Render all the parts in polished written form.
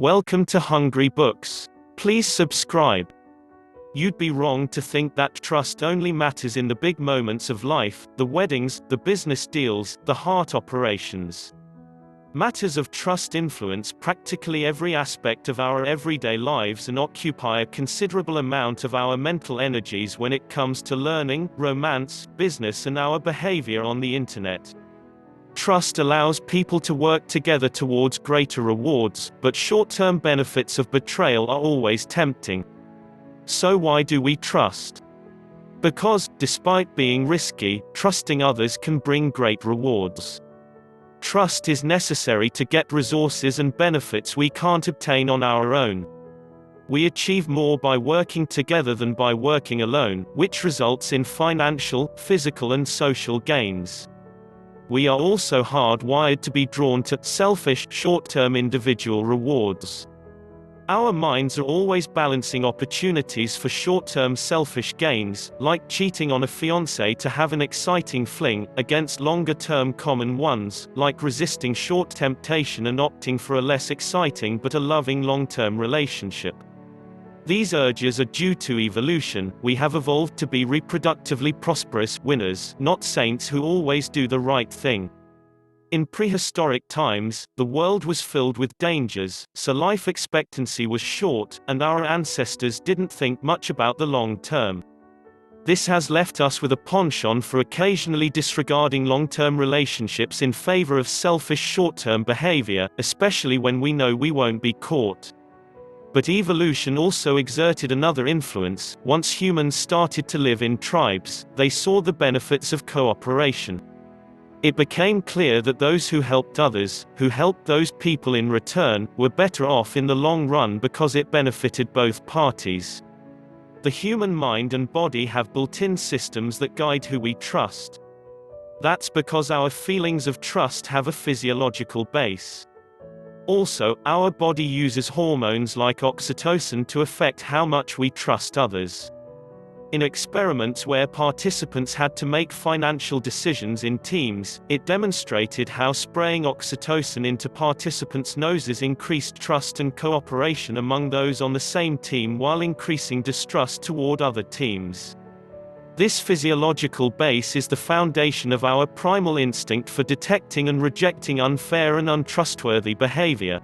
Welcome to Hungry Books. Please subscribe. You'd be wrong to think that trust only matters in the big moments of life, the weddings, the business deals, the heart operations. Matters of trust influence practically every aspect of our everyday lives and occupy a considerable amount of our mental energies when it comes to learning, romance, business, and our behavior on the internet. Trust allows people to work together towards greater rewards, but short-term benefits of betrayal are always tempting. So why do we trust? Because, despite being risky, trusting others can bring great rewards. Trust is necessary to get resources and benefits we can't obtain on our own. We achieve more by working together than by working alone, which results in financial, physical, and social gains. We are also hardwired to be drawn to selfish, short-term individual rewards. Our minds are always balancing opportunities for short-term selfish gains, like cheating on a fiancé to have an exciting fling, against longer-term common ones, like resisting short temptation and opting for a less exciting but a loving long-term relationship. These urges are due to evolution. We have evolved to be reproductively prosperous winners, not saints who always do the right thing. In prehistoric times, the world was filled with dangers, so life expectancy was short, and our ancestors didn't think much about the long term. This has left us with a penchant for occasionally disregarding long-term relationships in favor of selfish short-term behavior, especially when we know we won't be caught. But evolution also exerted another influence. Once humans started to live in tribes, they saw the benefits of cooperation. It became clear that those who helped others, who helped those people in return, were better off in the long run because it benefited both parties. The human mind and body have built-in systems that guide who we trust. That's because our feelings of trust have a physiological base. Also, our body uses hormones like oxytocin to affect how much we trust others. In experiments where participants had to make financial decisions in teams, it demonstrated how spraying oxytocin into participants' noses increased trust and cooperation among those on the same team while increasing distrust toward other teams. This physiological base is the foundation of our primal instinct for detecting and rejecting unfair and untrustworthy behavior.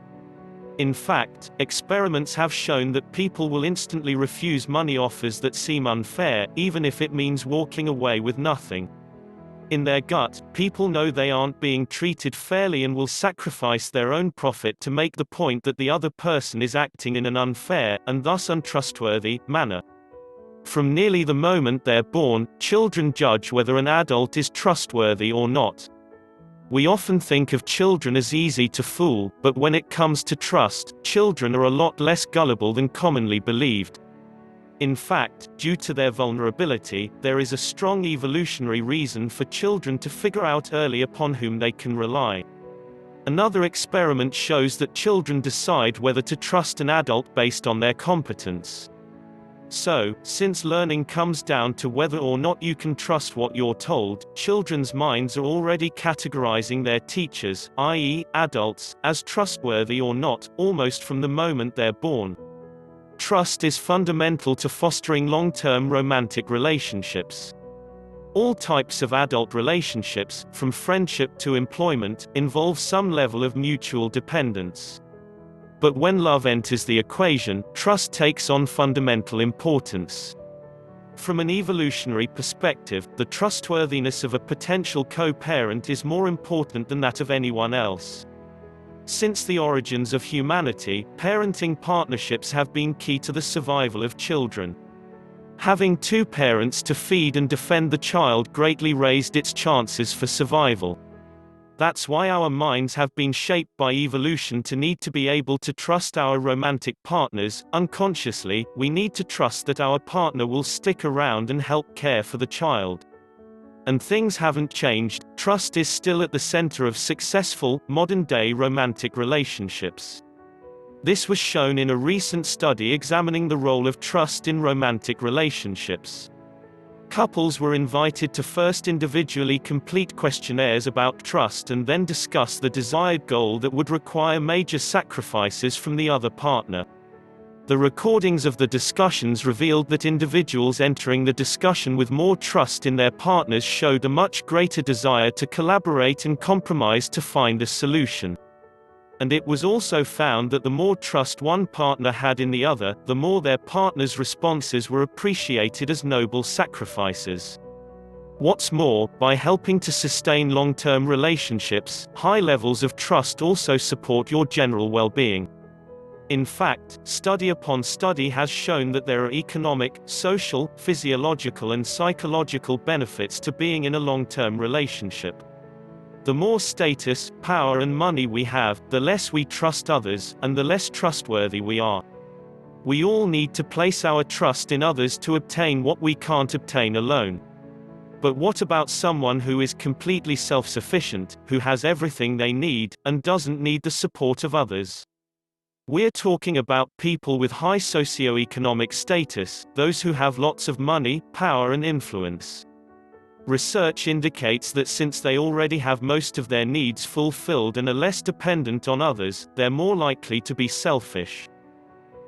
In fact, experiments have shown that people will instantly refuse money offers that seem unfair, even if it means walking away with nothing. In their gut, people know they aren't being treated fairly and will sacrifice their own profit to make the point that the other person is acting in an unfair, and thus untrustworthy, manner. From nearly the moment they're born, children judge whether an adult is trustworthy or not. We often think of children as easy to fool, but when it comes to trust, children are a lot less gullible than commonly believed. In fact, due to their vulnerability, there is a strong evolutionary reason for children to figure out early upon whom they can rely. Another experiment shows that children decide whether to trust an adult based on their competence. So, since learning comes down to whether or not you can trust what you're told, children's minds are already categorizing their teachers, i.e., adults, as trustworthy or not, almost from the moment they're born. Trust is fundamental to fostering long-term romantic relationships. All types of adult relationships, from friendship to employment, involve some level of mutual dependence. But when love enters the equation, trust takes on fundamental importance. From an evolutionary perspective, the trustworthiness of a potential co-parent is more important than that of anyone else. Since the origins of humanity, parenting partnerships have been key to the survival of children. Having two parents to feed and defend the child greatly raised its chances for survival. That's why our minds have been shaped by evolution to need to be able to trust our romantic partners. Unconsciously, we need to trust that our partner will stick around and help care for the child. And things haven't changed. Trust is still at the center of successful, modern-day romantic relationships. This was shown in a recent study examining the role of trust in romantic relationships. Couples were invited to first individually complete questionnaires about trust and then discuss the desired goal that would require major sacrifices from the other partner. The recordings of the discussions revealed that individuals entering the discussion with more trust in their partners showed a much greater desire to collaborate and compromise to find a solution. And it was also found that the more trust one partner had in the other, the more their partner's responses were appreciated as noble sacrifices. What's more, by helping to sustain long-term relationships, high levels of trust also support your general well-being. In fact, study upon study has shown that there are economic, social, physiological and psychological benefits to being in a long-term relationship. The more status, power and money we have, the less we trust others, and the less trustworthy we are. We all need to place our trust in others to obtain what we can't obtain alone. But what about someone who is completely self-sufficient, who has everything they need, and doesn't need the support of others? We're talking about people with high socioeconomic status, those who have lots of money, power and influence. Research indicates that since they already have most of their needs fulfilled and are less dependent on others, they're more likely to be selfish.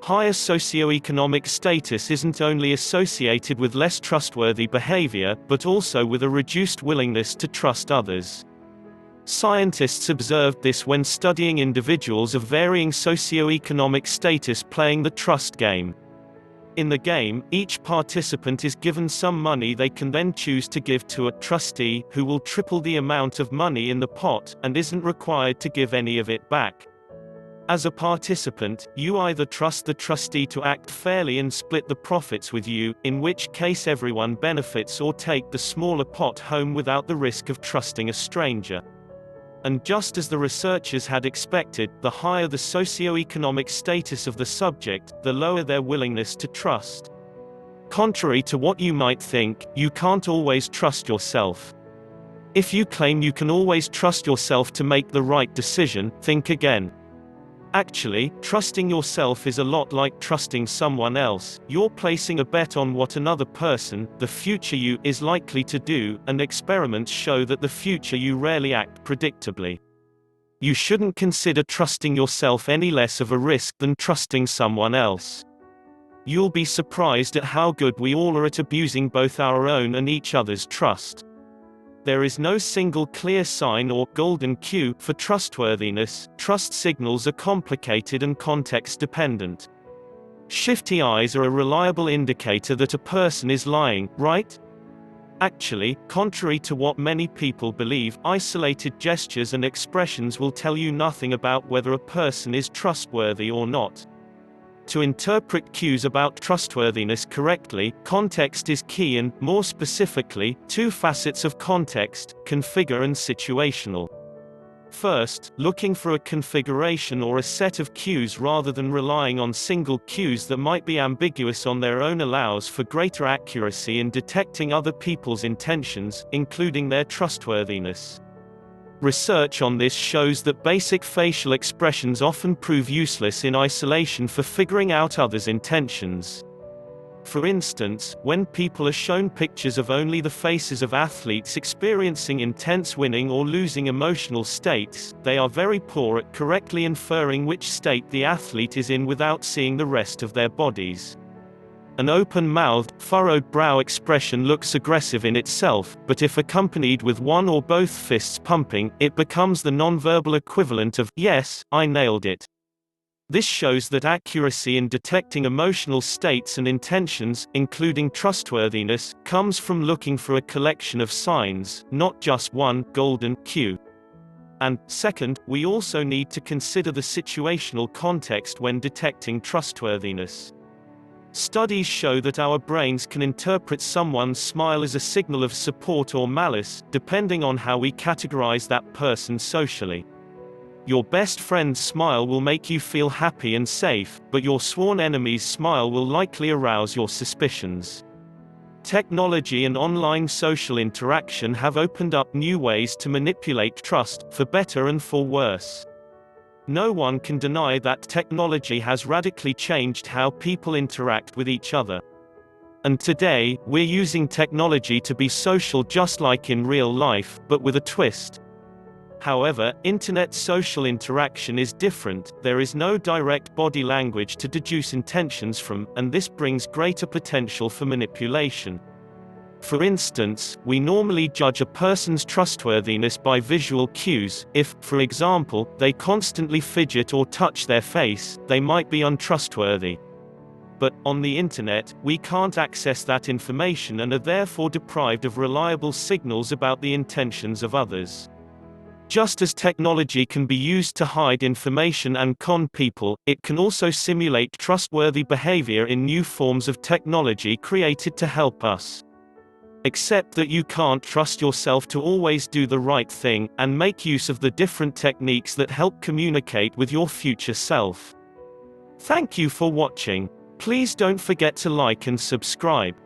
Higher socioeconomic status isn't only associated with less trustworthy behavior, but also with a reduced willingness to trust others. Scientists observed this when studying individuals of varying socioeconomic status playing the trust game. In the game, each participant is given some money they can then choose to give to a trustee, who will triple the amount of money in the pot, and isn't required to give any of it back. As a participant, you either trust the trustee to act fairly and split the profits with you, in which case everyone benefits, or take the smaller pot home without the risk of trusting a stranger. And just as the researchers had expected, the higher the socioeconomic status of the subject, the lower their willingness to trust. Contrary to what you might think, you can't always trust yourself. If you claim you can always trust yourself to make the right decision, think again. Actually, trusting yourself is a lot like trusting someone else. You're placing a bet on what another person, the future you, is likely to do, and experiments show that the future you rarely act predictably. You shouldn't consider trusting yourself any less of a risk than trusting someone else. You'll be surprised at how good we all are at abusing both our own and each other's trust. There is no single clear sign or golden cue for trustworthiness. Trust signals are complicated and context-dependent. Shifty eyes are a reliable indicator that a person is lying, right? Actually, contrary to what many people believe, isolated gestures and expressions will tell you nothing about whether a person is trustworthy or not. To interpret cues about trustworthiness correctly, context is key and, more specifically, two facets of context: configure and situational. First, looking for a configuration or a set of cues rather than relying on single cues that might be ambiguous on their own allows for greater accuracy in detecting other people's intentions, including their trustworthiness. Research on this shows that basic facial expressions often prove useless in isolation for figuring out others' intentions. For instance, when people are shown pictures of only the faces of athletes experiencing intense winning or losing emotional states, they are very poor at correctly inferring which state the athlete is in without seeing the rest of their bodies. An open-mouthed, furrowed brow expression looks aggressive in itself, but if accompanied with one or both fists pumping, it becomes the nonverbal equivalent of, "Yes, I nailed it." This shows that accuracy in detecting emotional states and intentions, including trustworthiness, comes from looking for a collection of signs, not just one golden cue. And, second, we also need to consider the situational context when detecting trustworthiness. Studies show that our brains can interpret someone's smile as a signal of support or malice, depending on how we categorize that person socially. Your best friend's smile will make you feel happy and safe, but your sworn enemy's smile will likely arouse your suspicions. Technology and online social interaction have opened up new ways to manipulate trust, for better and for worse. No one can deny that technology has radically changed how people interact with each other. And today, we're using technology to be social just like in real life, but with a twist. However, internet social interaction is different. There is no direct body language to deduce intentions from, and this brings greater potential for manipulation. For instance, we normally judge a person's trustworthiness by visual cues. If, for example, they constantly fidget or touch their face, they might be untrustworthy. But, on the internet, we can't access that information and are therefore deprived of reliable signals about the intentions of others. Just as technology can be used to hide information and con people, it can also simulate trustworthy behavior in new forms of technology created to help us. Except that you can't trust yourself to always do the right thing, and make use of the different techniques that help communicate with your future self. Thank you for watching. Please don't forget to like and subscribe.